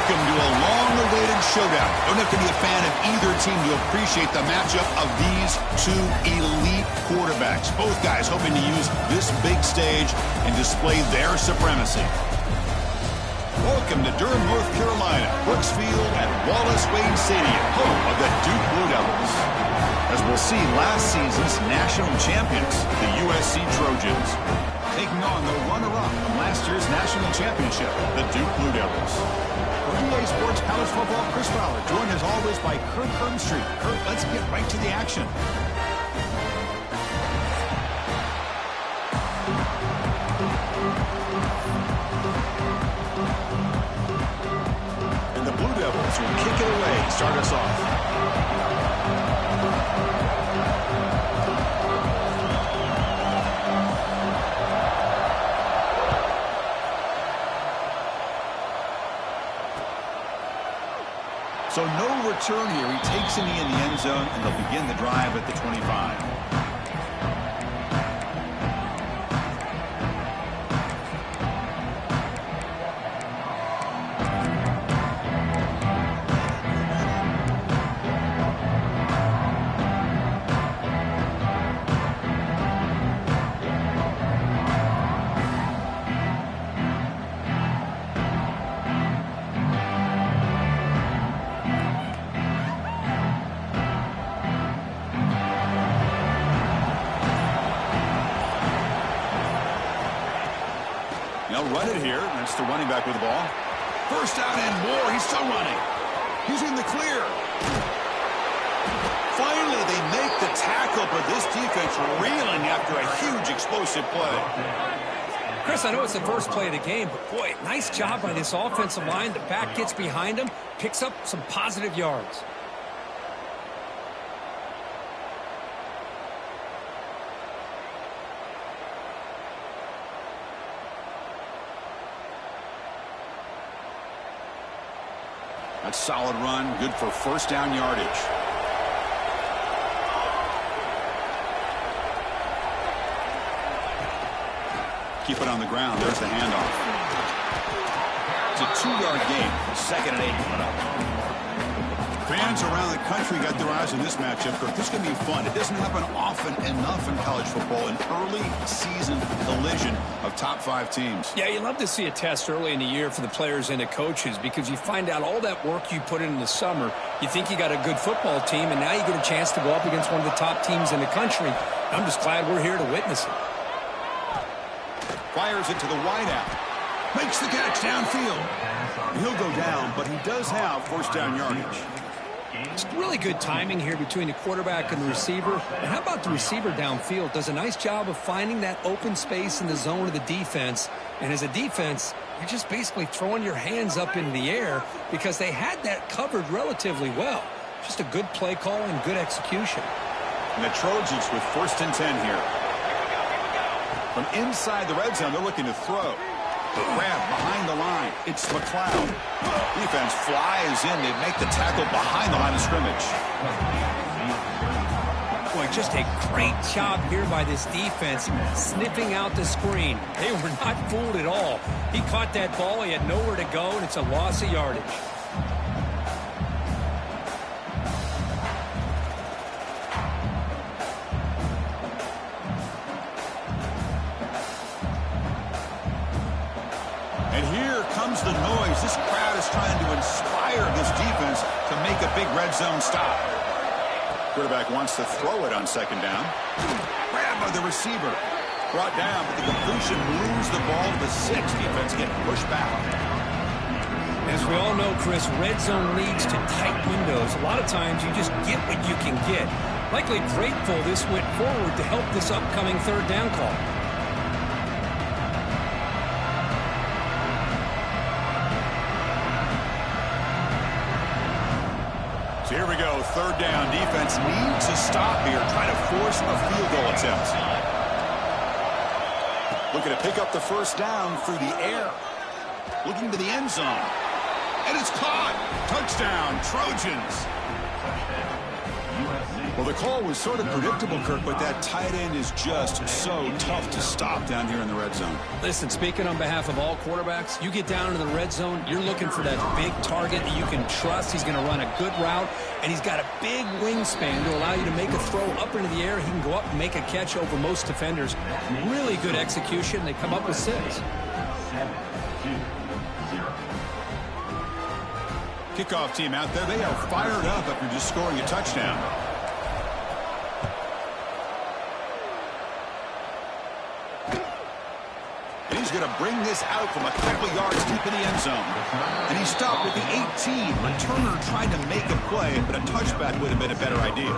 Welcome to a long-awaited showdown. Don't have to be a fan of either team to appreciate the matchup of these two elite quarterbacks. Both guys hoping to use this big stage and display their supremacy. Welcome to Durham, North Carolina, Brooks Field at Wallace Wade Stadium, home of the Duke Blue Devils. As we'll see, last season's national champions, the USC Trojans, taking on the runner-up from last year's national championship, the Duke Blue Devils. For EA Sports College Football, Chris Fowler, joined as always by Kurt Hermstreet. Kurt, let's get right to the action. And the Blue Devils will kick it away, start us off. So no return here. He takes a knee in the end zone, and they'll begin the drive at the 25. They'll run it here. That's the running back with the ball. First down and more. He's still running. He's in the clear. Finally, they make the tackle, but this defense reeling after a huge explosive play. Chris, I know it's the first play of the game, but boy, nice job by this offensive line. The back gets behind him, picks up some positive yards. That's a solid run, good for first down yardage. Keep it on the ground. There's the handoff. It's a 2-yard gain. 2nd and 8 coming up. Fans around the country got their eyes on this matchup. This is going to be fun. It doesn't happen often enough in college football, an early season collision of top 5 teams. Yeah, you love to see a test early in the year for the players and the coaches because you find out all that work you put in the summer. You think you got a good football team, and now you get a chance to go up against one of the top teams in the country. I'm just glad we're here to witness it. Fires it to the wideout. Makes the catch downfield. He'll go down, but he does have first down yardage. It's really good timing here between the quarterback and the receiver. And how about the receiver downfield? Does a nice job of finding that open space in the zone of the defense. And as a defense, you're just basically throwing your hands up in the air because they had that covered relatively well. Just a good play call and good execution. And the Trojans with 1st and 10 here. From inside the red zone, they're looking to throw. Grab behind the line. It's McLeod. Defense flies in. They make the tackle behind the line of scrimmage. Boy, just a great job here by this defense, sniffing out the screen. They were not fooled at all. He caught that ball. He had nowhere to go, and it's a loss of yardage. And here comes the noise. This crowd is trying to inspire this defense to make a big red zone stop. Quarterback wants to throw it on 2nd down. Grab by the receiver. Brought down, but the completion moves the ball to the 6. Defense getting pushed back. As we all know, Chris, red zone leads to tight windows. A lot of times you just get what you can get. Likely grateful this went forward to help this upcoming 3rd down call. So here we go, 3rd down. Defense needs a stop here, trying to force a field goal attempt. Looking to pick up the first down through the air. Looking to the end zone. And it's caught. Touchdown, Trojans. Well, the call was sort of predictable, Kirk, but that tight end is just so tough to stop down here in the red zone. Listen, speaking on behalf of all quarterbacks, you get down into the red zone, you're looking for that big target that you can trust. He's going to run a good route, and he's got a big wingspan to allow you to make a throw up into the air. He can go up and make a catch over most defenders. Really good execution. They come up with 6. 7-2-0. Kickoff team out there. They are fired up after just scoring a touchdown. And he's going to bring this out from a couple yards deep in the end zone. And he stopped at the 18. Returner tried to make a play, but a touchback would have been a better idea.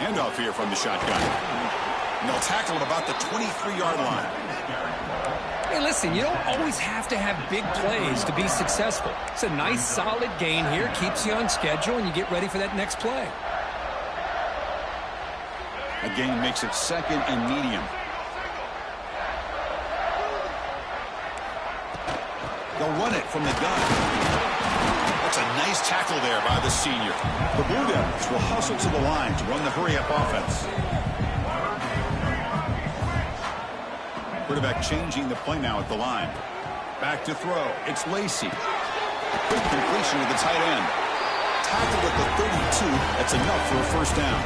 Handoff here from the shotgun. And they'll tackle him about the 23-yard line. Hey, listen, you don't always have to have big plays to be successful. It's a nice, solid gain here. Keeps you on schedule, and you get ready for that next play. A gain makes it 2nd and medium. They'll run it from the gun. That's a nice tackle there by the senior. The Blue Devils will hustle to the line to run the hurry-up offense. Quarterback changing the play now at the line. Back to throw. It's Lacey. Quick completion with the tight end. Tackled at the 32. That's enough for a first down.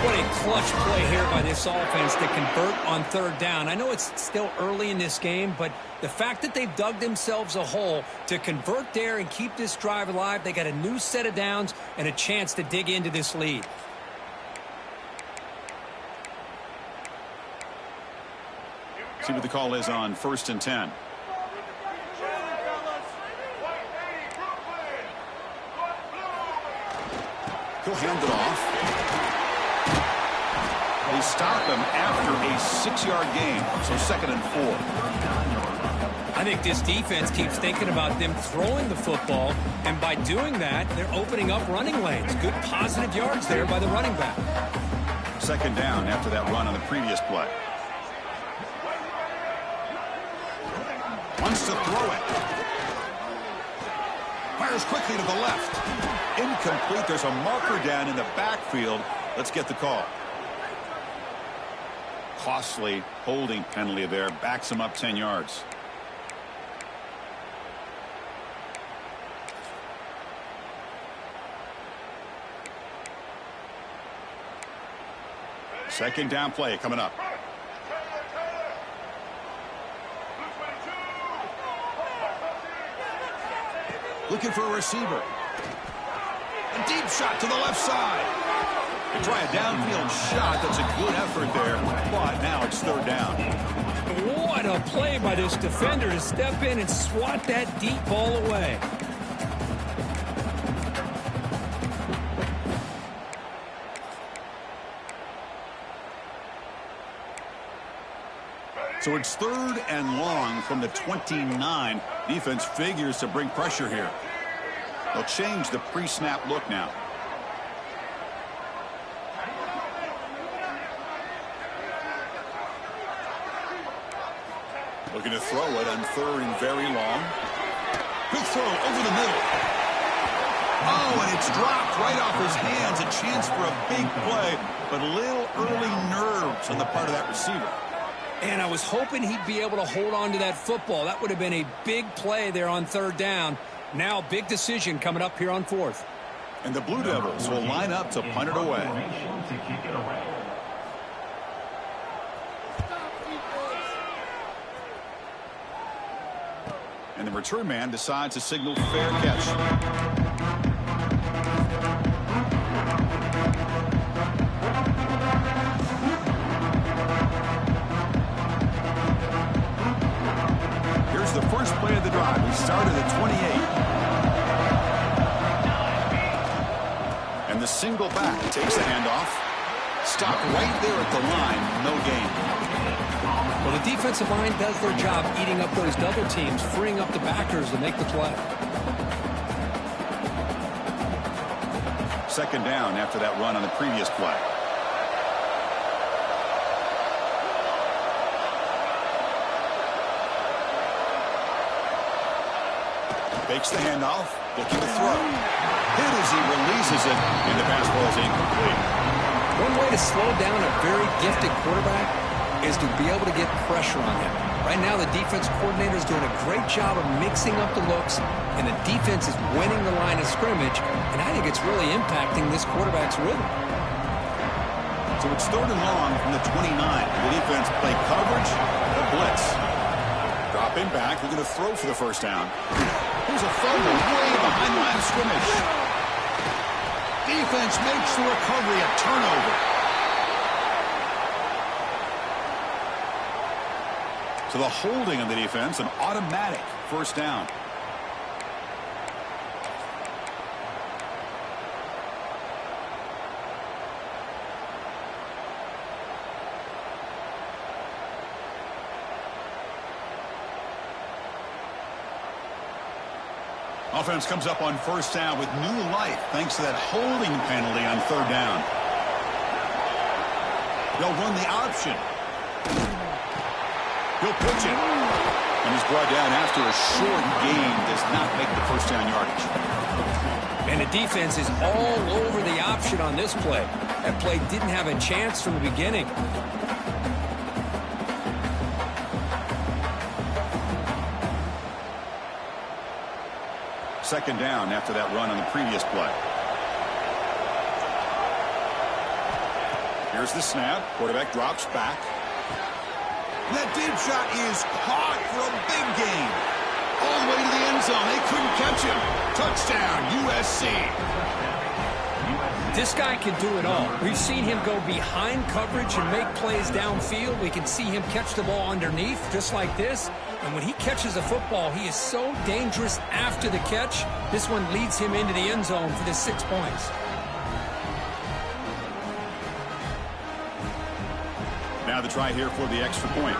What a clutch play here by this offense to convert on 3rd down. I know it's still early in this game, but the fact that they've dug themselves a hole to convert there and keep this drive alive, they got a new set of downs and a chance to dig into this lead. See what the call is on 1st and 10. He'll hand it off. They stop him after a 6-yard gain, so 2nd and 4. I think this defense keeps thinking about them throwing the football, and by doing that, they're opening up running lanes. Good positive yards there by the running back. 2nd down after that run on the previous play. Wants to throw it. Fires quickly to the left. Incomplete. There's a marker down in the backfield. Let's get the call. Costly holding penalty there. Backs him up 10 yards. Second down play coming up. Looking for a receiver. A deep shot to the left side. They try a downfield shot. That's a good effort there. But now it's 3rd down. What a play by this defender to step in and swat that deep ball away. So it's 3rd and long from the 29. Defense figures to bring pressure here. They'll change the pre-snap look now. Looking to throw it on 3rd and very long. Quick throw over the middle. Oh, and it's dropped right off his hands. A chance for a big play, but a little early nerves on the part of that receiver. And I was hoping he'd be able to hold on to that football. That would have been a big play there on 3rd down. Now, big decision coming up here on 4th. And the Blue Devils will line up to punt it away. And the return man decides to signal fair catch. The first play of the drive. We started at 28. And the single back takes the handoff. Stopped right there at the line. No gain. Well, the defensive line does their job eating up those double teams, freeing up the backers to make the play. 2nd down after that run on the previous play. Fakes the handoff, looking to throw. Hit as he releases it, and the pass ball is incomplete. One way to slow down a very gifted quarterback is to be able to get pressure on him. Right now, the defense coordinator is doing a great job of mixing up the looks, and the defense is winning the line of scrimmage, and I think it's really impacting this quarterback's rhythm. So it's 3rd and long from the 29. The defense play coverage, a blitz. Dropping back, they're going to throw for the first down. Here's a fumble way behind the line of scrimmage. Defense makes the recovery a turnover. So the holding on the defense, an automatic first down. Offense comes up on first down with new life thanks to that holding penalty on 3rd down. They'll run the option. He'll pitch it. And he's brought down after a short gain. Does not make the first down yardage. And the defense is all over the option on this play. That play didn't have a chance from the beginning. Second down after that run on the previous play. Here's the snap. Quarterback drops back. That deep shot is caught for a big gain. All the way to the end zone. They couldn't catch him. Touchdown, USC. This guy can do it all. We've seen him go behind coverage and make plays downfield. We can see him catch the ball underneath, just like this. And when he catches a football, he is so dangerous after the catch. This one leads him into the end zone for the 6 points. Now the try here for the extra point.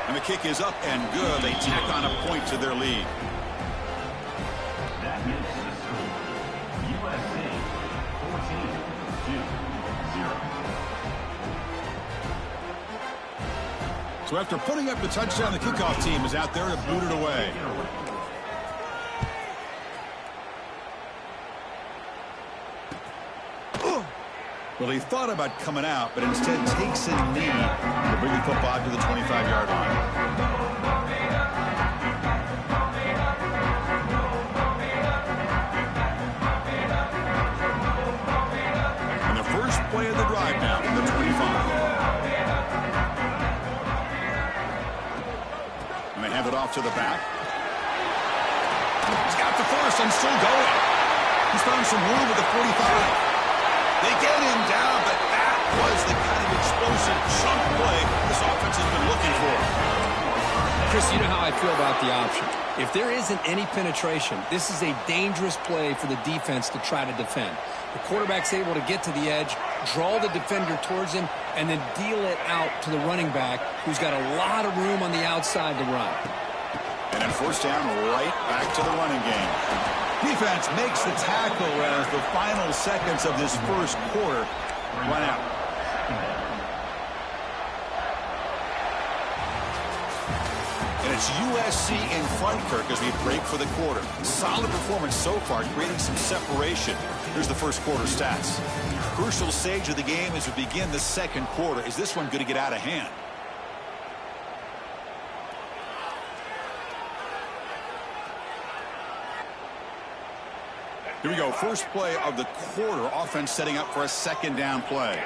And the kick is up and good. They tack on a point to their lead. So after putting up the touchdown, the kickoff team is out there to boot it away. Well, he thought about coming out, but instead takes a knee to bring the football to the 25-yard line. And the first play of the drive now from the 25. And they hand it off to the back. He's got the first and still going. He's found some room at the 45. They get him down, but that was the kind of explosive chunk play this offense has been looking for. Chris, you know how I feel about the option. If there isn't any penetration, this is a dangerous play for the defense to try to defend. The quarterback's able to get to the edge, draw the defender towards him, and then deal it out to the running back, who's got a lot of room on the outside to run. And then first down, right back to the running game. Defense makes the tackle as the final seconds of this first quarter run out. And it's USC in front, Kirk, as we break for the quarter. Solid performance so far, creating some separation. Here's the first quarter stats. Crucial stage of the game as we begin the second quarter. Is this one going to get out of hand? Here we go. First play of the quarter. Offense setting up for a second down play.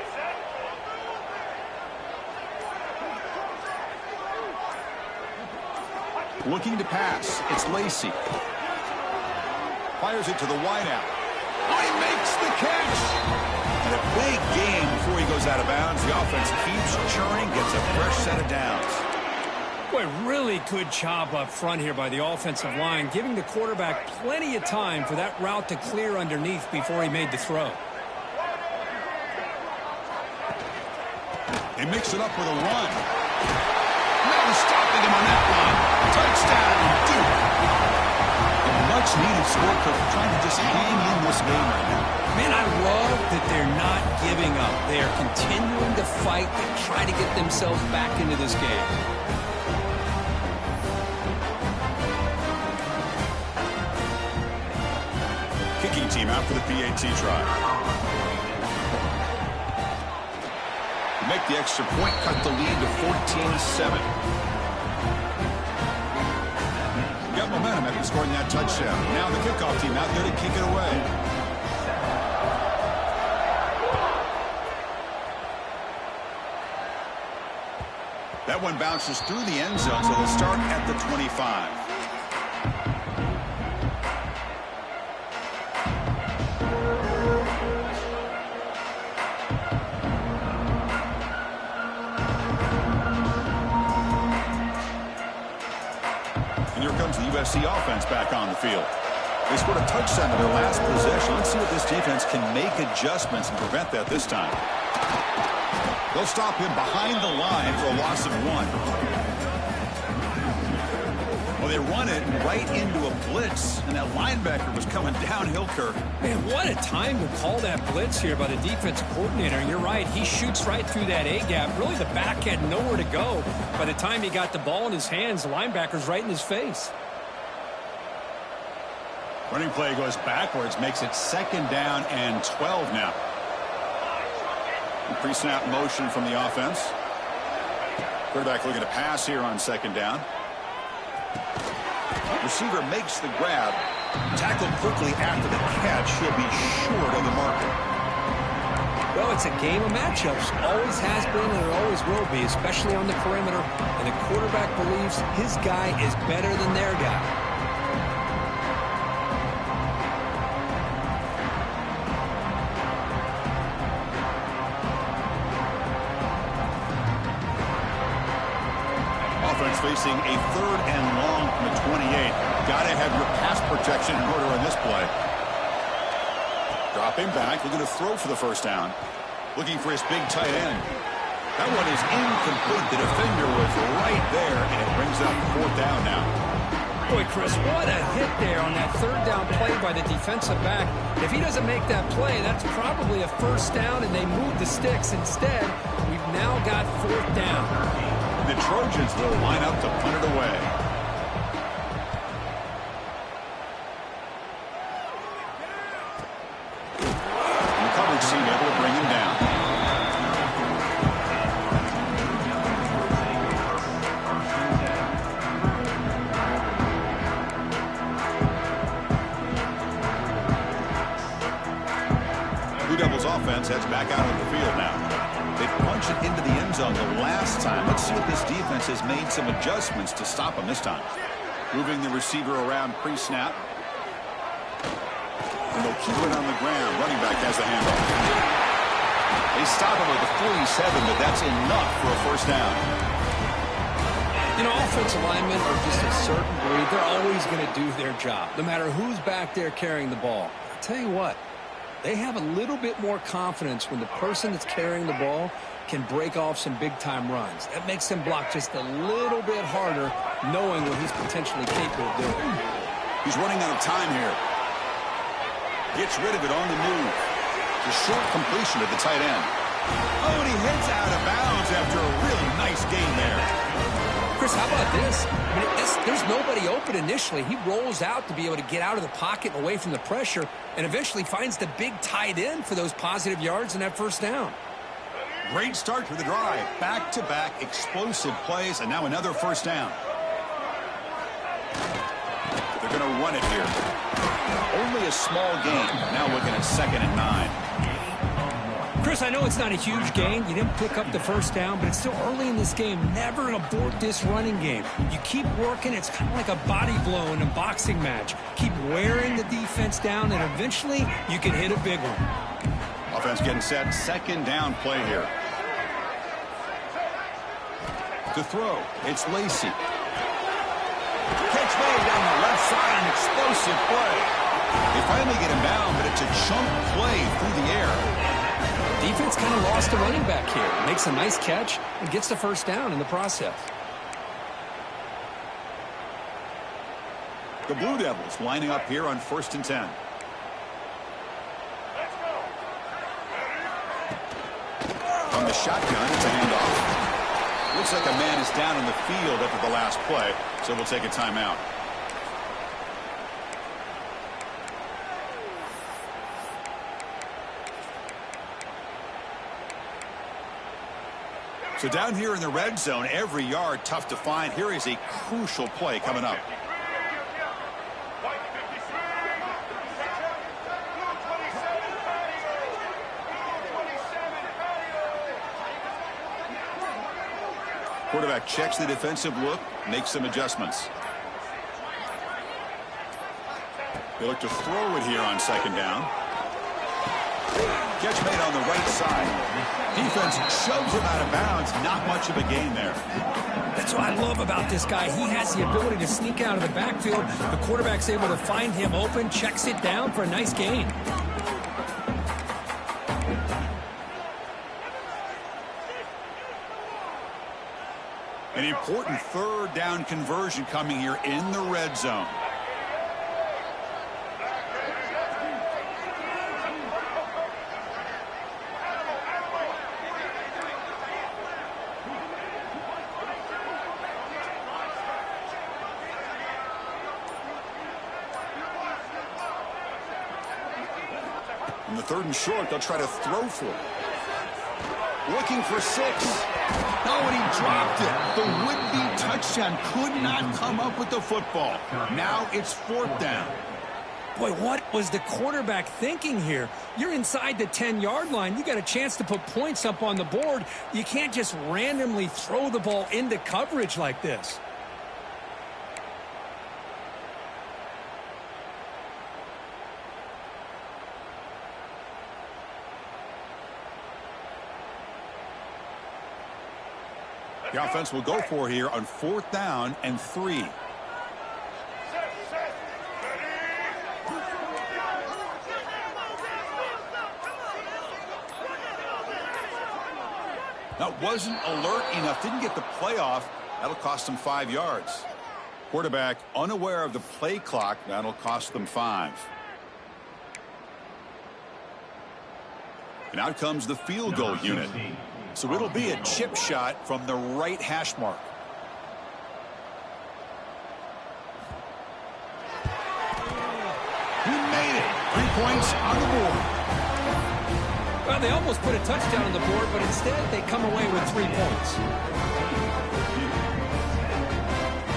Looking to pass. It's Lacey. Fires it to the wideout. Oh, he makes the catch. And a big gain before he goes out of bounds. The offense keeps churning, gets a fresh set of downs. Boy, really good job up front here by the offensive line, giving the quarterback plenty of time for that route to clear underneath before he made the throw. They mix it up with a run. No stopping him on that one. Touchdown, Duke. A much-needed score, trying to just hang in this game right now. Man, I love that they're not giving up. They are continuing to fight and try to get themselves back into this game. team out for the PAT try. Make the extra point, cut the lead to 14-7. Got momentum after scoring that touchdown. Now the kickoff team out there to kick it away. That one bounces through the end zone, so they'll start at the 25. And here comes the USC offense back on the field. They scored a touchdown in their last possession. Let's see what this defense can make adjustments and prevent that this time. They'll stop him behind the line for a loss of 1. Well, they run it right into a blitz, and that linebacker was coming downhill, Kirk. Man, what a time to call that blitz here by the defensive coordinator. And you're right, he shoots right through that A-gap. Really, the back had nowhere to go. By the time he got the ball in his hands, the linebacker's right in his face. Running play goes backwards, makes it 2nd down and 12 now. Pre-snap motion from the offense. Quarterback looking to pass here on 2nd down. Receiver makes the grab. Tackled quickly after the catch. He'll be short of the marker. Well, it's a game of matchups. Always has been and it always will be, especially on the perimeter. And the quarterback believes his guy is better than their guy. Facing a 3rd and long from the 28. Got to have your pass protection in order in this play. Dropping back, looking to throw for the 1st down. Looking for his big tight end. That one is incomplete. The defender was right there, and it brings up 4th down now. Boy, Chris, what a hit there on that 3rd down play by the defensive back. If he doesn't make that play, that's probably a 1st down, and they move the sticks. Instead, we've now got 4th down. The Trojans will line up to punt it away. And the coverage team able to bring him down. Blue Devils offense heads back out on the field now. They punch it into the end zone the last time. Let's see if this defense has made some adjustments to stop them this time. Moving the receiver around pre-snap. And they'll keep it on the ground. Running back has the handoff. They stop him at the 47, but that's enough for a 1st down. You know, offensive linemen are just a certain breed. They're always going to do their job, no matter who's back there carrying the ball. I'll tell you what. They have a little bit more confidence when the person that's carrying the ball can break off some big-time runs. That makes them block just a little bit harder, knowing what he's potentially capable of doing. He's running out of time here. Gets rid of it on the move. The short completion of the tight end. Oh, and he heads out of bounds after a really nice gain there. Chris, how about this? I mean, there's nobody open initially. He rolls out to be able to get out of the pocket and away from the pressure and eventually finds the big tight end for those positive yards and that 1st down. Great start to the drive. Back-to-back explosive plays, and now another 1st down. They're going to run it here. Only a small gain. Now looking at 2nd and 9. Chris, I know it's not a huge gain. You didn't pick up the 1st down, but it's still early in this game. Never abort this running game. You keep working. It's kind of like a body blow in a boxing match. Keep wearing the defense down, and eventually you can hit a big one. Offense getting set. 2nd down play here. To throw, it's Lacey. Catch made down the left side, an explosive play. They finally get him down, but it's a chunk play through the air. Defense kind of lost the running back here. Makes a nice catch and gets the 1st down in the process. The Blue Devils lining up here on 1st and 10. From the shotgun, it's a handoff. Looks like a man is down in the field after the last play, so we'll take a timeout. So down here in the red zone, every yard tough to find. Here is a crucial play coming up. Quarterback checks the defensive look, makes some adjustments. They look to throw it here on second down. Catch made on the right side. Defense shoves him out of bounds. Not much of a gain there. That's what I love about this guy. He has the ability to sneak out of the backfield. The quarterback's able to find him open, checks it down for a nice gain. An important third down conversion coming here in the red zone. On the third and short, they'll try to throw for it. Looking for 6. Oh, and he dropped it. The would-be touchdown could not come up with the football. Now it's 4th down. Boy, what was the quarterback thinking here? You're inside the 10-yard line. You got a chance to put points up on the board. You can't just randomly throw the ball into coverage like this. The offense will go for here on 4th down and 3. That wasn't alert enough. Didn't get the play off. That'll cost them 5 yards. Quarterback unaware of the play clock. That'll cost them 5. And out comes the field goal unit. So it'll be a chip shot from the right hash mark. He made it. 3 points on the board. Well, they almost put a touchdown on the board, but instead they come away with 3 points.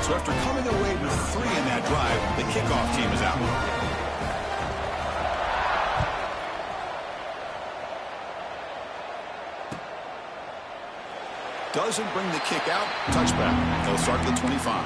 So after coming away with 3 in that drive, the kickoff team is out. Doesn't bring the kick out. Touchback. They'll start at the 25.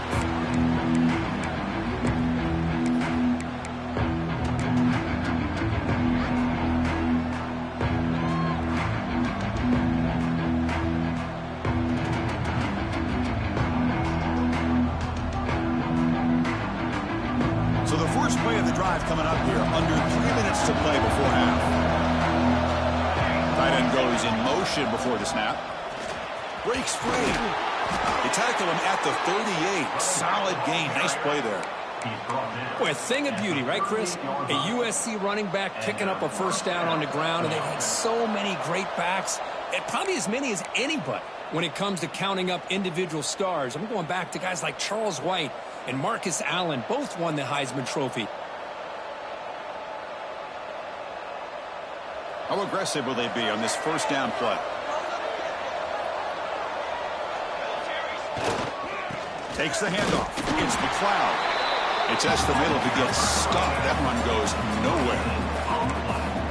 So the first play of the drive coming up here. Under 3 minutes to play before half. Tight end goes in motion before the snap. Breaks free. They tackle him at the 38. Solid gain. Nice play there. Boy, a thing of beauty, right, Chris? A USC running back picking up a first down on the ground, and they've had so many great backs, and probably as many as anybody when it comes to counting up individual stars. I'm going back to guys like Charles White and Marcus Allen. Both won the Heisman Trophy. How aggressive will they be on this first down play? Takes the handoff. It's McLeod. It tests the middle to get stopped. That one goes nowhere.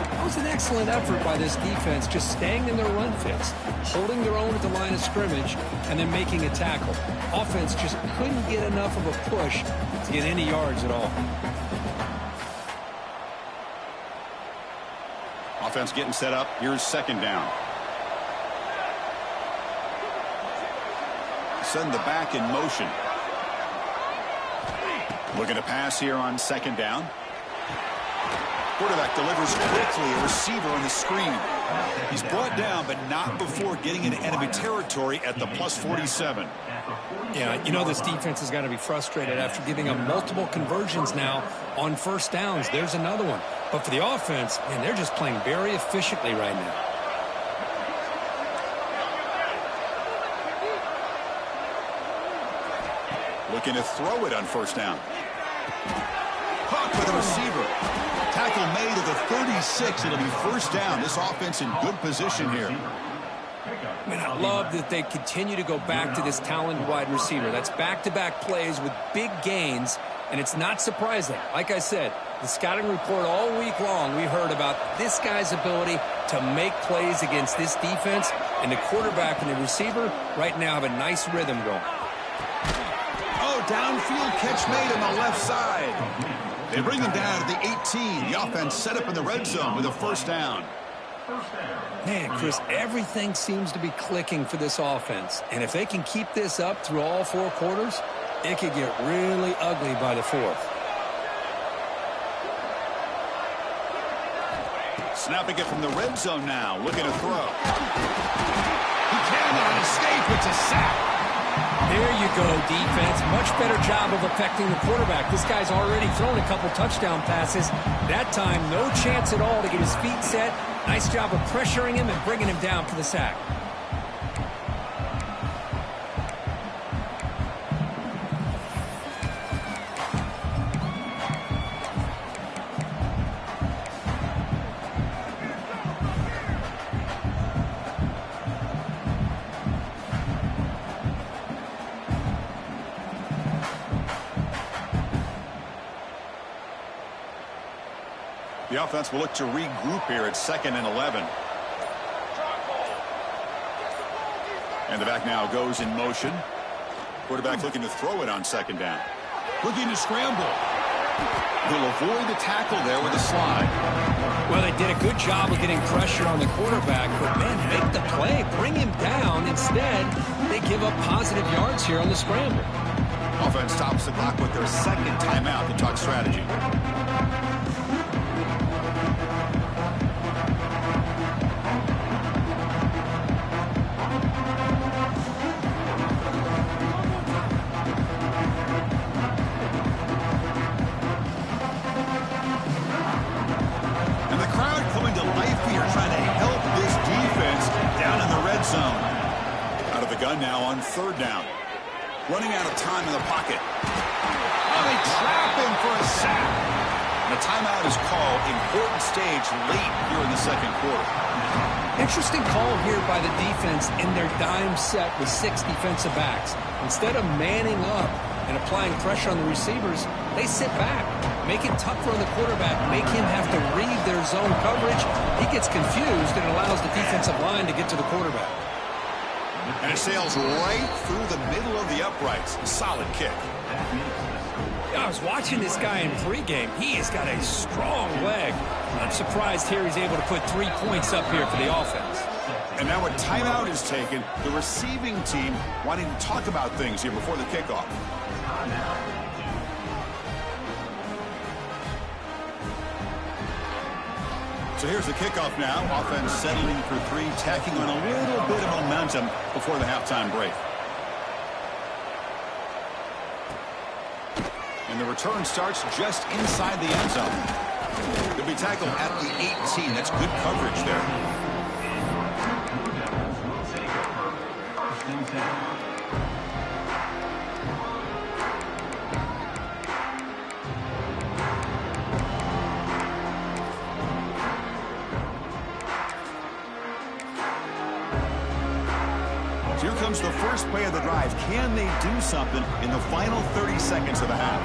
That was an excellent effort by this defense, just staying in their run fits, holding their own at the line of scrimmage, and then making a tackle. Offense just couldn't get enough of a push to get any yards at all. Offense getting set up. Here's second down. Send the back in motion. Looking to pass here on second down. Quarterback delivers quickly. A receiver on the screen. He's brought down, but not before getting into enemy territory at the plus 47. Yeah, you know this defense has got to be frustrated after giving up multiple conversions now on first downs. There's another one. But for the offense, man, they're just playing very efficiently right now. Looking to throw it on first down. Caught by the receiver. Tackle made at the 36. It'll be first down. This offense in good position here. I mean, I love that they continue to go back to this talented wide receiver. That's back-to-back plays with big gains, and it's not surprising. Like I said, the scouting report all week long, we heard about this guy's ability to make plays against this defense, and the quarterback and the receiver right now have a nice rhythm going. Oh, downfield catch made on the left side. They bring him down to the 18. The offense set up in the red zone with a first down. Man, Chris, everything seems to be clicking for this offense. And if they can keep this up through all four quarters, it could get really ugly by the fourth. Snapping it from the red zone now, looking to throw. He cannot escape. It's a sack. There you go, defense. Much better job of affecting the quarterback. This guy's already thrown a couple touchdown passes. That time, no chance at all to get his feet set. Nice job of pressuring him and bringing him down for the sack. The offense will look to regroup here at 2nd and 11. And the back now goes in motion. Quarterback looking to throw it on 2nd down. Looking to scramble. He'll avoid the tackle there with a slide. Well, they did a good job of getting pressure on the quarterback, but, man, make the play. Bring him down. Instead, they give up positive yards here on the scramble. Offense stops the clock with their second timeout to talk strategy. Now on 3rd down. Running out of time in the pocket. Oh, they trap him for a sack. And a timeout is called. Important stage late here in the 2nd quarter. Interesting call here by the defense in their dime set with 6 defensive backs. Instead of manning up and applying pressure on the receivers, they sit back, make it tougher on the quarterback, make him have to read their zone coverage. He gets confused and allows the defensive line to get to the quarterback. And it sails right through the middle of the uprights. Solid kick. I was watching this guy in pregame. He has got a strong leg. I'm surprised here he's able to put 3 points up here for the offense. And now a timeout is taken. The receiving team wanting to talk about things here before the kickoff. So here's the kickoff now. Offense settling for 3, tacking on a little bit of momentum before the halftime break. And the return starts just inside the end zone. He'll be tackled at the 18. That's good coverage there. Here comes the first play of the drive. Can they do something in the final 30 seconds of the half?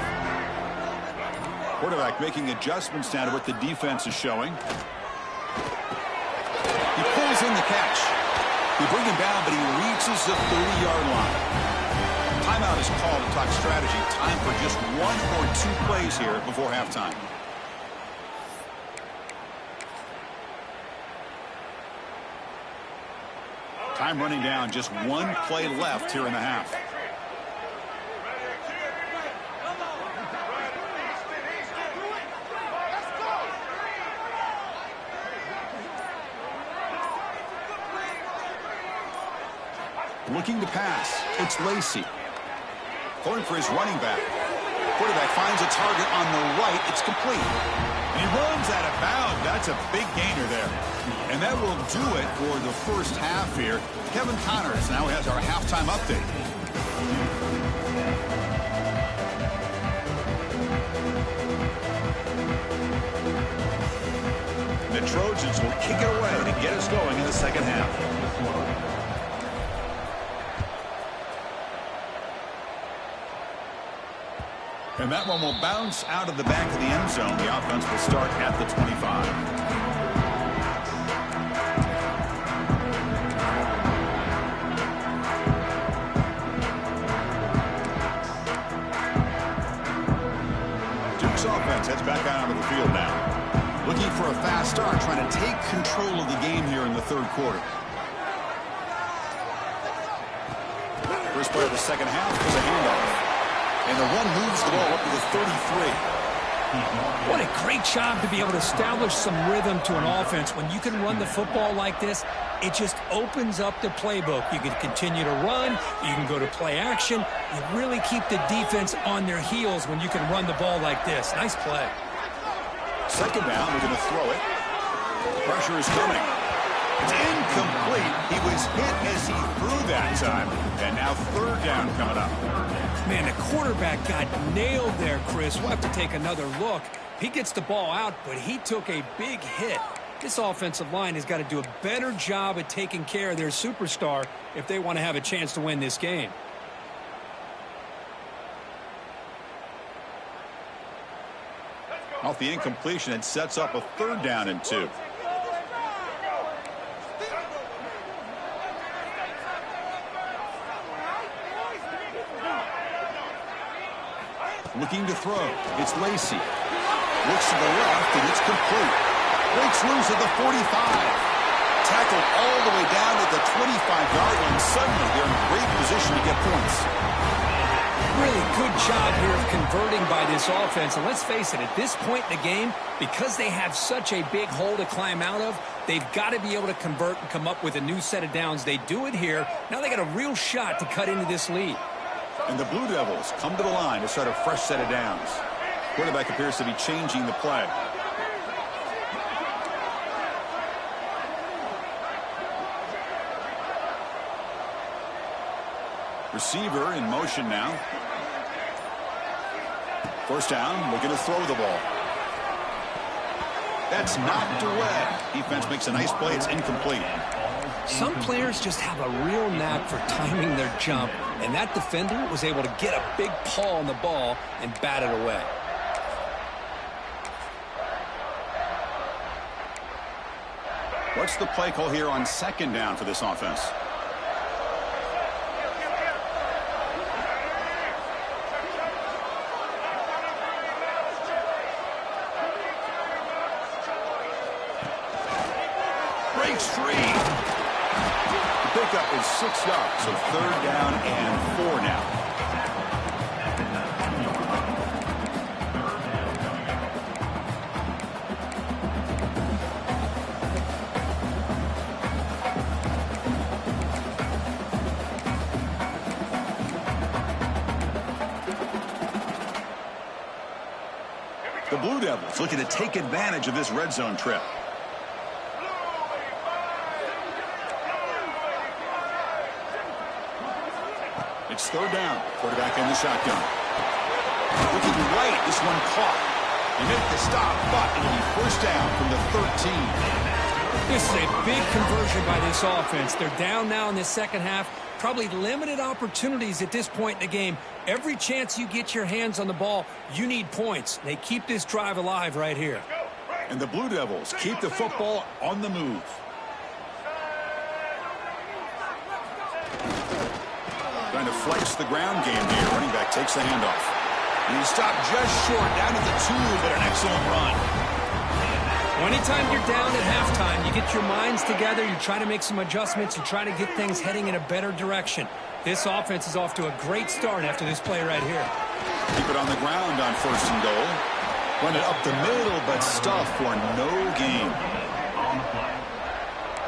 Quarterback making adjustments now to what the defense is showing. He pulls in the catch. They bring him down, but he reaches the 30-yard line. Timeout is called to talk strategy. Time for just 1 or 2 plays here before halftime. Time running down, just 1 play left here in the half. Looking to pass, it's Lacey. Going for his running back. Quarterback finds a target on the right, it's complete. And he runs out of bounds. That's a big gainer there. And that will do it for the first half here. Kevin Connors now has our halftime update. The Trojans will kick it away to get us going in the second half. And that one will bounce out of the back of the end zone. The offense will start at the 25. Offense heads back out onto the field now. Looking for a fast start, trying to take control of the game here in the third quarter. First play of the second half was a handoff. And the run moves the ball up to the 33. What a great job to be able to establish some rhythm to an offense. When you can run the football like this, it just opens up the playbook. You can continue to run. You can go to play action. You really keep the defense on their heels when you can run the ball like this. Nice play. Second down, we're going to throw it. Pressure is coming. It's incomplete. He was hit as he threw that time. And now third down coming up. Man, the quarterback got nailed there, Chris. We'll have to take another look. He gets the ball out, but he took a big hit. This offensive line has got to do a better job at taking care of their superstar if they want to have a chance to win this game. Off the incompletion, it sets up a third down and 2. Looking to throw. It's Lacey. Looks to the left, and it's complete. Breaks loose at the 45. Tackled all the way down to the 25-yard line. Suddenly, they're in great position to get points. Really good job here of converting by this offense. And let's face it, at this point in the game, because they have such a big hole to climb out of, they've got to be able to convert and come up with a new set of downs. They do it here. Now they got a real shot to cut into this lead. And the Blue Devils come to the line to start a fresh set of downs. Quarterback appears to be changing the play. Receiver in motion now. First down, looking to throw the ball. That's knocked away. Defense makes a nice play. It's incomplete. Some players just have a real knack for timing their jump, and that defender was able to get a big paw on the ball and bat it away. What's the play call here on second down for this offense? Breaks free. The pickup is 6 yards, so third down and 4 now. The Blue Devils looking to take advantage of this red zone trip. It's third down. Quarterback in the shotgun. Looking right. This one caught. They make the stop, but it'll be first down from the 13. This is a big conversion by this offense. They're down now in the second half. Probably limited opportunities at this point in the game. Every chance you get your hands on the ball, you need points. They keep this drive alive right here. And the Blue Devils keep the football on the move. Trying to flex the ground game here. Running back takes the handoff. And he stopped just short, down to the 2, but an excellent run. Anytime you're down at halftime, you get your minds together, you try to make some adjustments, you try to get things heading in a better direction. This offense is off to a great start after this play right here. Keep it on the ground on first and goal. Run it up the middle, but stuff for no gain.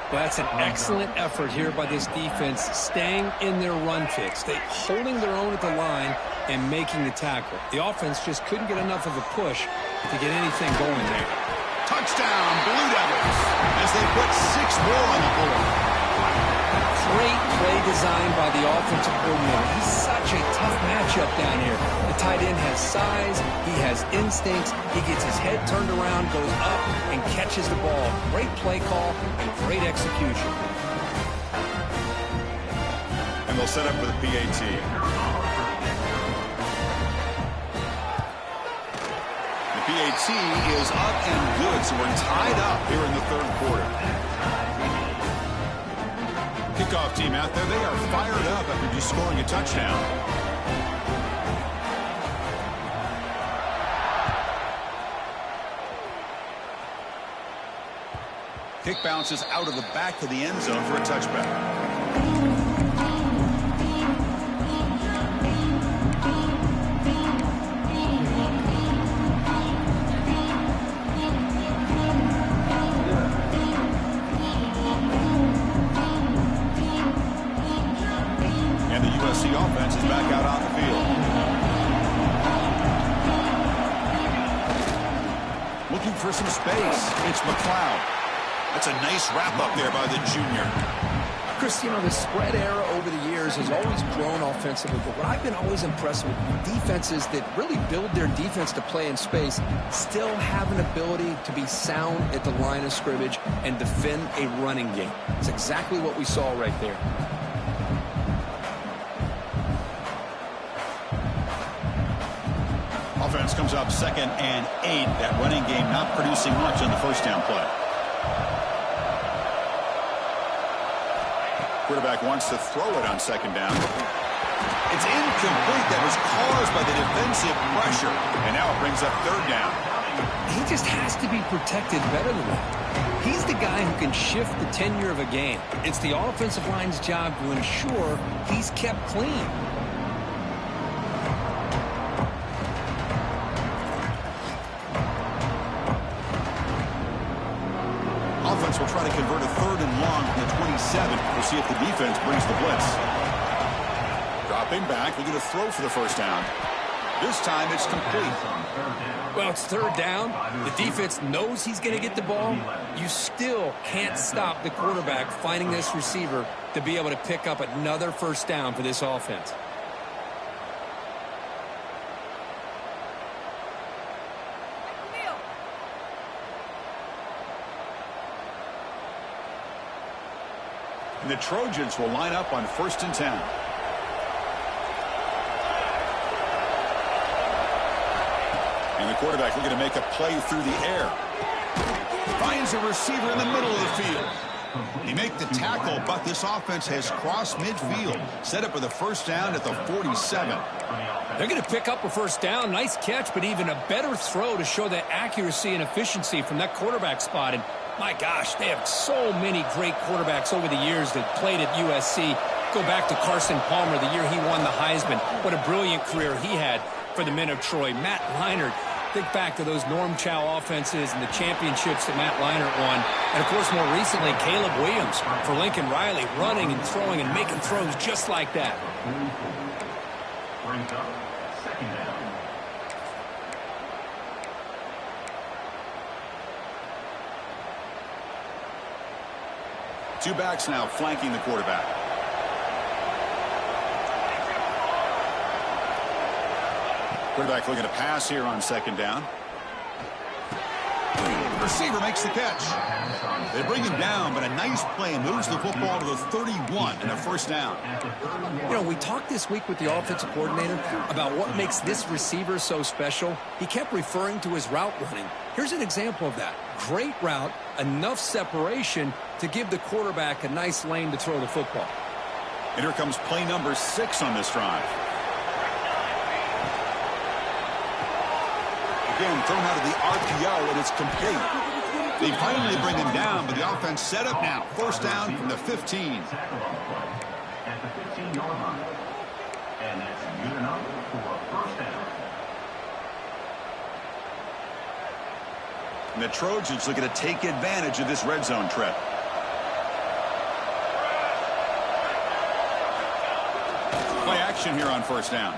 Well, that's an excellent effort here by this defense, staying in their run fix. They holding their own at the line and making the tackle. The offense just couldn't get enough of a push to get anything going there. Touchdown, Blue Devils, as they put 6 more on the board. Great play design by the offensive coordinator. He's such a tough matchup down here. The tight end has size, he has instincts, he gets his head turned around, goes up, and catches the ball. Great play call and great execution. And they'll set up for the PAT. PAT is up and good, so we're tied up here in the third quarter. Kickoff team out there, they are fired up after just scoring a touchdown. Kick bounces out of the back of the end zone for a touchback. And the USC offense is back out on the field. Looking for some space. It's McLeod. That's a nice wrap-up there by the junior. Chris, you know, the spread era over the years has always grown offensively, but what I've been always impressed with defenses that really build their defense to play in space still have an ability to be sound at the line of scrimmage and defend a running game. It's exactly what we saw right there. Offense comes up 2nd and 8. That running game not producing much on the first down play. Quarterback wants to throw it on 2nd down. It's incomplete. That was caused by the defensive pressure. And now it brings up 3rd down. He just has to be protected better than that. He's the guy who can shift the tenure of a game. It's the offensive line's job to ensure he's kept clean. Offense will try to convert a 3rd and long from the 27. We'll see if the defense brings the blitz. Dropping back, we're going to throw for the first down. This time it's complete. Well, it's 3rd down. The defense knows he's going to get the ball. You still can't stop the quarterback finding this receiver to be able to pick up another first down for this offense. And the Trojans will line up on 1st and 10. And the quarterback looking to make a play through the air. Finds a receiver in the middle of the field. He made the tackle, but this offense has crossed midfield. Set up with a first down at the 47. They're going to pick up a first down. Nice catch, but even a better throw to show that accuracy and efficiency from that quarterback spot. And my gosh, they have so many great quarterbacks over the years that played at USC. Go back to Carson Palmer, the year he won the Heisman. What a brilliant career he had for the men of Troy. Matt Leinart, think back to those Norm Chow offenses and the championships that Matt Leinart won. And, of course, more recently, Caleb Williams for Lincoln Riley, running and throwing and making throws just like that. Brings up 2nd down. Two backs now flanking the quarterback. Quarterback looking to pass here on 2nd down. Receiver makes the catch. They bring him down, but a nice play moves the football to the 31 and a first down. You know, we talked this week with the offensive coordinator about what makes this receiver so special. He kept referring to his route running. Here's an example of that. Great route, enough separation to give the quarterback a nice lane to throw the football. And here comes play number 6 on this drive. Again, thrown out of the RPO, and it's complete. They finally bring him down, but the offense set up now. First down from the 15. At the 15-yard line. And that's good enough for a first down. And the Trojans looking to take advantage of this red zone trip. Play action here on first down.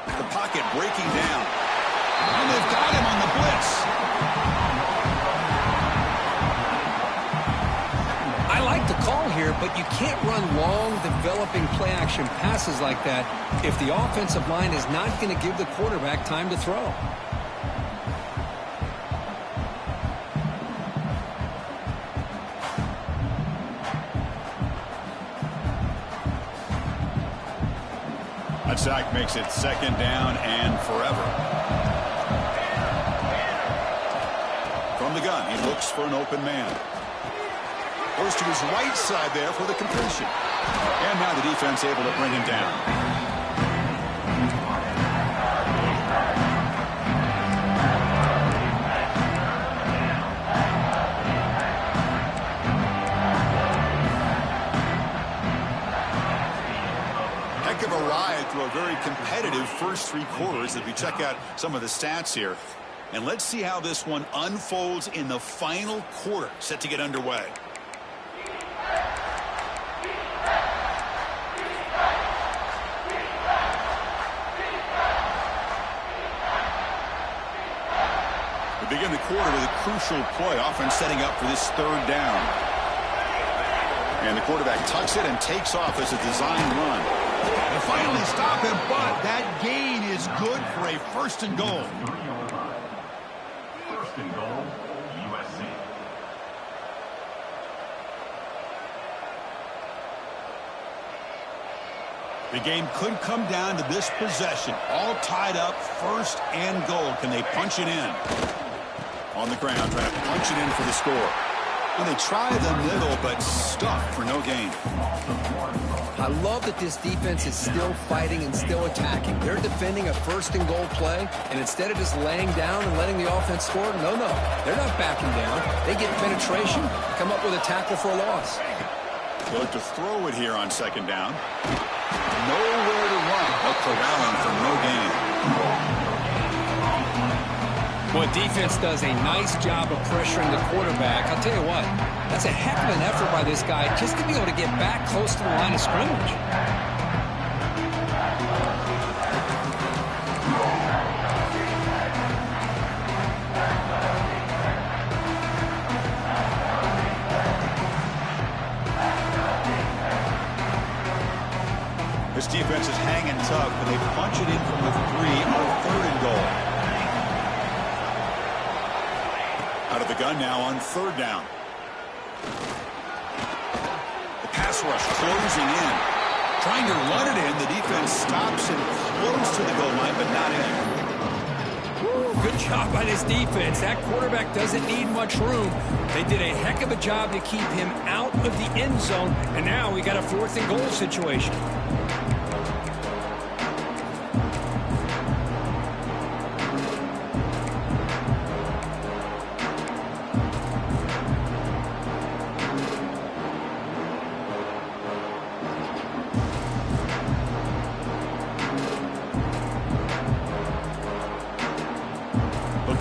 The pocket breaking down. And they've got him on the blitz. I like the call here, but you can't run long, developing play-action passes like that if the offensive line is not going to give the quarterback time to throw. That sack makes it 2nd down and forever. looks for an open man. Goes to his right side there for the completion. And now the defense able to bring him down. Heck of a ride through a very competitive first three quarters as we check out some of the stats here. And let's see how this one unfolds in the final quarter set to get underway. We begin the quarter with a crucial play, offense setting up for this third down. And the quarterback tucks it and takes off as a design run. They finally stop him, but that gain is good for a 1st and goal. 3-yard line. 1st and goal, USC. The game could come down to this possession. All tied up, 1st and goal. Can they punch it in? On the ground, trying to punch it in for the score. And they try the middle, but stuffed for no gain. I love that this defense is still fighting and still attacking. They're defending a 1st and goal play, and instead of just laying down and letting the offense score, no, they're not backing down. They get penetration, come up with a tackle for a loss. They look to throw it here on 2nd down. Nowhere to run, but corralling for no gain. Well, defense does a nice job of pressuring the quarterback. I'll tell you what, that's a heck of an effort by this guy just to be able to get back close to the line of scrimmage. This defense is hanging tough, but they punch it in from the 3 on 3rd and goal. Out of the gun now on 3rd down. The pass rush closing in. Trying to run it in. The defense stops him close to the goal line, but not in. Woo, good job by this defense. That quarterback doesn't need much room. They did a heck of a job to keep him out of the end zone, and now we got a 4th and goal situation.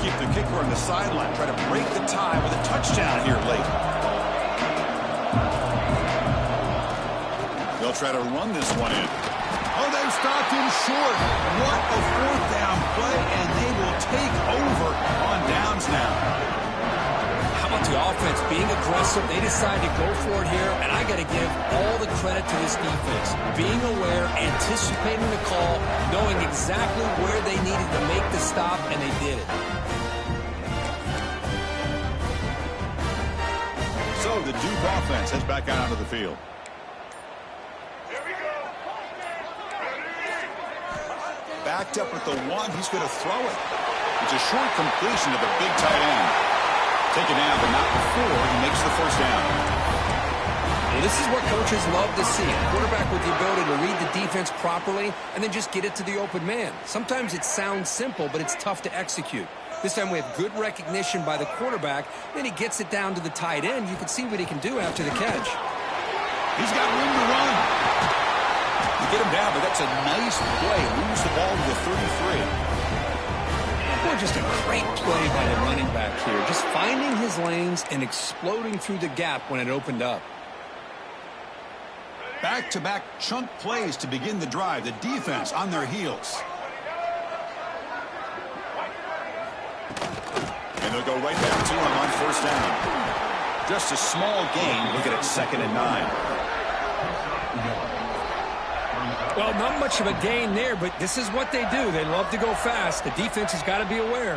Keep the kicker on the sideline. Try to break the tie with a touchdown here late. They'll try to run this one in. Oh, they've stopped him short. What a 4th down play, and they will take over on downs now. How about the offense being aggressive? They decide to go for it here, and I got to give all the credit to this defense. Being aware, anticipating the call, knowing exactly where they needed to make the stop, and they did it. So the Duke offense heads back out onto the field. Backed up with the 1, he's going to throw it. It's a short completion to the big tight end. Taken down, but not before he makes the 1st down. Well, this is what coaches love to see. A quarterback with the ability to read the defense properly and then just get it to the open man. Sometimes it sounds simple, but it's tough to execute. This time we have good recognition by the quarterback. Then he gets it down to the tight end. You can see what he can do after the catch. He's got room to run. You get him down, but that's a nice play. Moves the ball to the 33. Boy, just a great play by the running back here. Just finding his lanes and exploding through the gap when it opened up. Back-to-back chunk plays to begin the drive. The defense on their heels. And they'll go right back to him on 1st down. Just a small gain. Look at it, 2nd and 9. Well, not much of a gain there, but this is what they do. They love to go fast. The defense has got to be aware.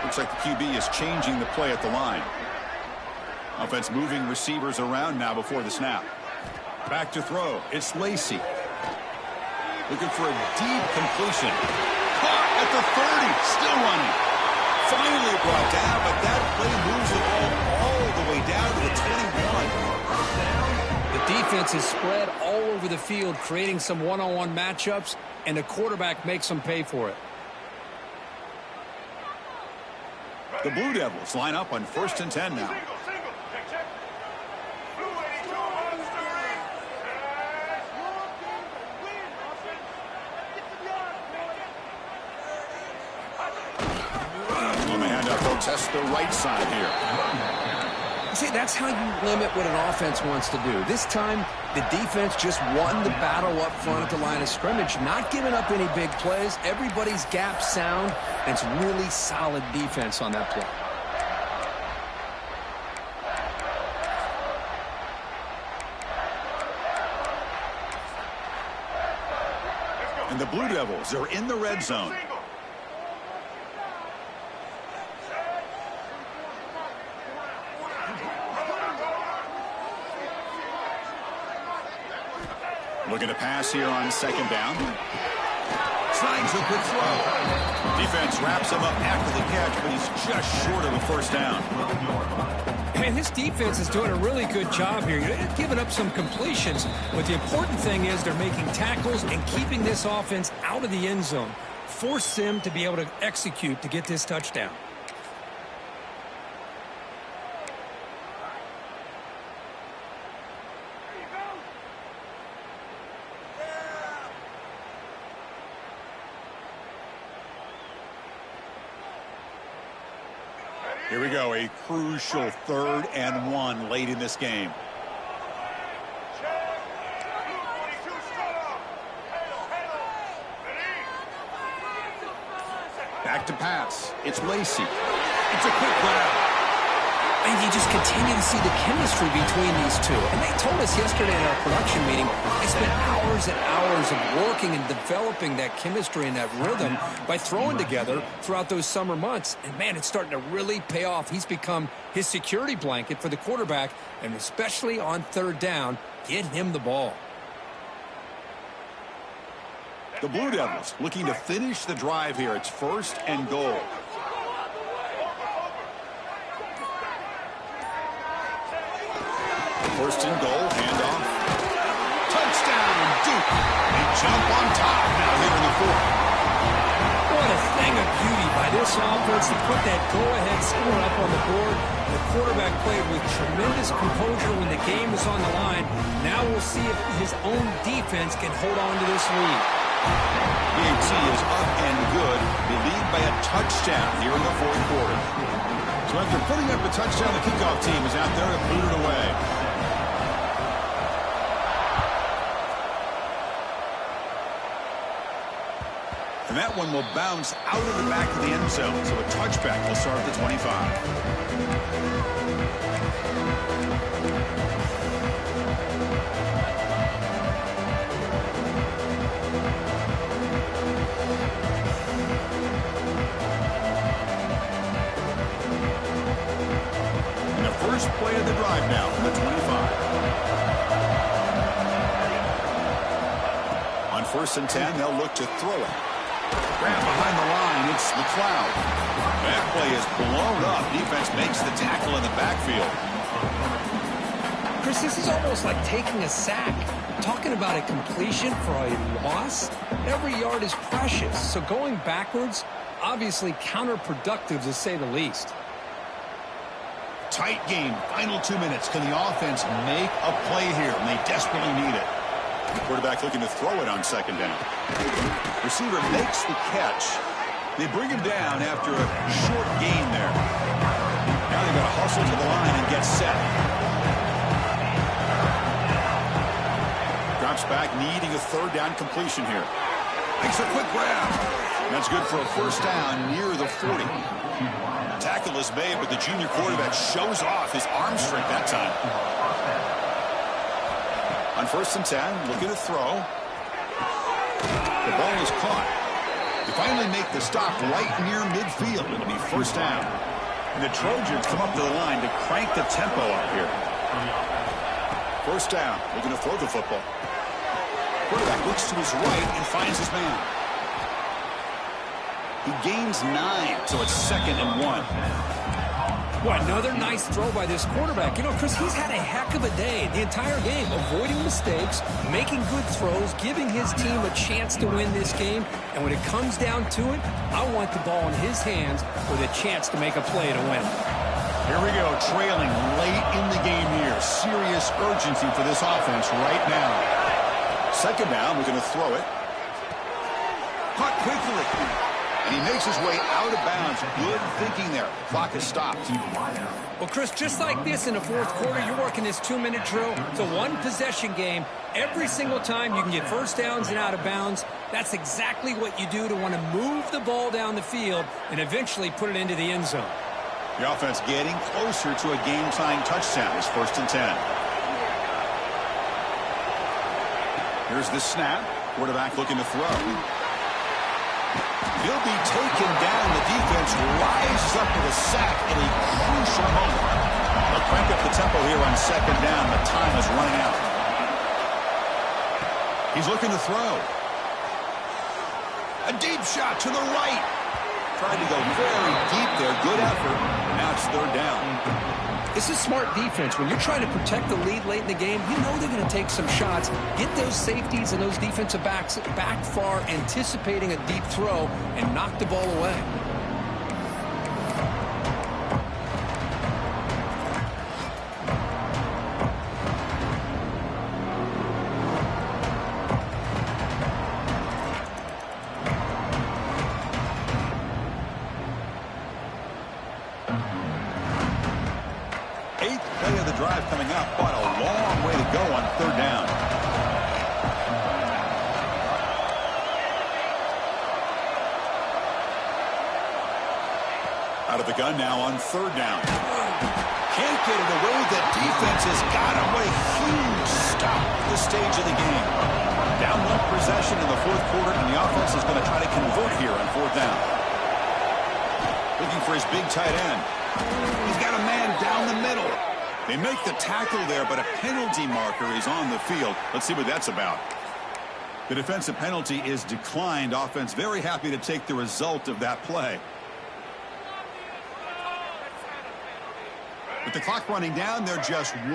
Looks like the QB is changing the play at the line. Offense moving receivers around now before the snap. Back to throw. It's Lacey. Looking for a deep completion. Caught at the 30. Still running. Finally brought down, but that play moves the ball all the way down to the 21. The defense is spread all over the field, creating some one-on-one matchups, and the quarterback makes them pay for it. The Blue Devils line up on 1st and 10 now. On the handoff, they'll test the right side here. See, that's how you limit what an offense wants to do. This time, the defense just won the battle up front at the line of scrimmage, not giving up any big plays. Everybody's gap sound, and it's really solid defense on that play. And the Blue Devils are in the red zone. Looking to pass here on 2nd down. Slides a quick throw. Defense wraps him up after the catch, but he's just short of the 1st down. And this defense is doing a really good job here. They're giving up some completions, but the important thing is they're making tackles and keeping this offense out of the end zone. Force them to be able to execute to get this touchdown. Here we go, a crucial 3rd and 1 late in this game. Back to pass. It's Lacey. It's a quick grab. And you just continue to see the chemistry between these two. And they told us yesterday in our production meeting, they spent hours and hours of working and developing that chemistry and that rhythm by throwing together throughout those summer months. And, man, it's starting to really pay off. He's become his security blanket for the quarterback, and especially on 3rd down, get him the ball. The Blue Devils looking to finish the drive here. It's 1st and goal. First and goal, handoff. Touchdown, Duke. They jump on top now here in the 4th. What a thing of beauty by this offense to put that go-ahead score up on the board. The quarterback played with tremendous composure when the game was on the line. Now we'll see if his own defense can hold on to this lead. BAT is up and good. They lead by a touchdown here in the 4th quarter. So after putting up a touchdown, the kickoff team is out there to boot it away. And that one will bounce out of the back of the end zone. So a touchback will start at the 25. And the first play of the drive now from the 25. On 1st and 10, they'll look to throw it. Grab behind the line, it's McLeod. That play is blown up. Defense makes the tackle in the backfield. Chris, this is almost like taking a sack. Talking about a completion for a loss, every yard is precious. So going backwards, obviously counterproductive to say the least. Tight game, final 2 minutes. Can the offense make a play here? And they desperately need it. The quarterback looking to throw it on 2nd down. Receiver makes the catch. They bring him down after a short gain there. Now they've got to hustle to the line and get set. Drops back, needing a 3rd down completion here. Makes a quick grab. That's good for a 1st down near the 40. Tackle is made, but the junior quarterback shows off his arm strength that time. On 1st and 10, looking to throw. The ball is caught. They finally make the stop right near midfield. It'll be 1st down. And the Trojans come up to the line to crank the tempo up here. First down. They're going to throw the football. Quarterback looks to his right and finds his man. He gains 9, so it's 2nd and 1. Well, another nice throw by this quarterback. You know, Chris, he's had a heck of a day the entire game, avoiding mistakes, making good throws, giving his team a chance to win this game. And when it comes down to it, I want the ball in his hands with a chance to make a play to win. Here we go, trailing late in the game here. Serious urgency for this offense right now. 2nd down, we're going to throw it. Caught quickly. And he makes his way out of bounds. Good thinking there. Clock is stopped. Well, Chris, just like this in the 4th quarter, you're working this 2-minute drill. It's a one-possession game. Every single time you can get first downs and out of bounds. That's exactly what you do to want to move the ball down the field and eventually put it into the end zone. The offense getting closer to a game-tying touchdown. It's 1st and 10. Here's the snap. Quarterback looking to throw. He'll be taken down. The defense rises up with a sack in a crucial moment. They'll crank up the tempo here on 2nd down. The time is running out. He's looking to throw. A deep shot to the right. Tried to go very deep there. Good effort. Now it's 3rd down. This is smart defense. When you're trying to protect the lead late in the game, you know they're going to take some shots. Get those safeties and those defensive backs back far, anticipating a deep throw, and knock the ball away. Coming up, but a long way to go on 3rd down. Out of the gun now on 3rd down. Can't get it away. The defense has got him. What a huge stop at this stage of the game. Down 1 possession in the 4th quarter, and the offense is going to try to convert here on 4th down. Looking for his big tight end. He's got a man down the middle. They make the tackle there, but a penalty marker is on the field. Let's see what that's about. The defensive penalty is declined. Offense very happy to take the result of that play. With the clock running down, they're just 1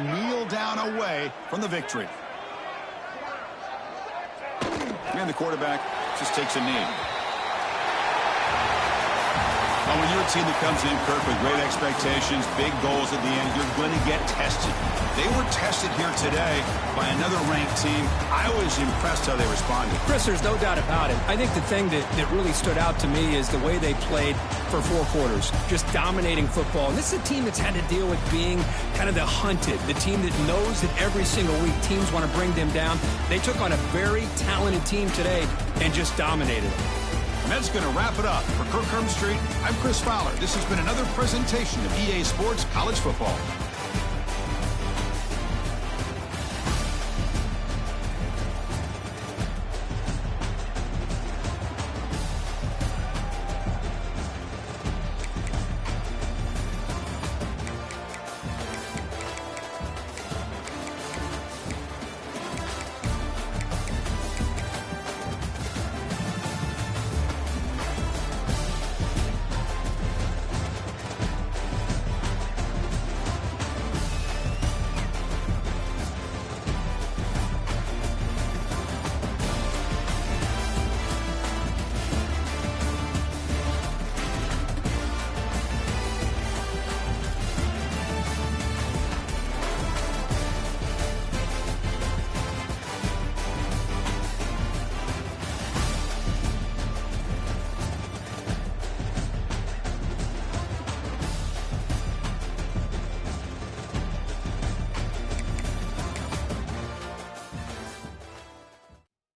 kneel down away from the victory. And the quarterback just takes a knee. Well, when you're a team that comes in, Kirk, with great expectations, big goals at the end, you're going to get tested. They were tested here today by another ranked team. I was impressed how they responded. Chris, there's no doubt about it. I think the thing that really stood out to me is the way they played for 4 quarters, just dominating football. And this is a team that's had to deal with being kind of the hunted, the team that knows that every single week teams want to bring them down. They took on a very talented team today and just dominated them. And that's going to wrap it up. For Kirk Street, I'm Chris Fowler. This has been another presentation of EA Sports College Football.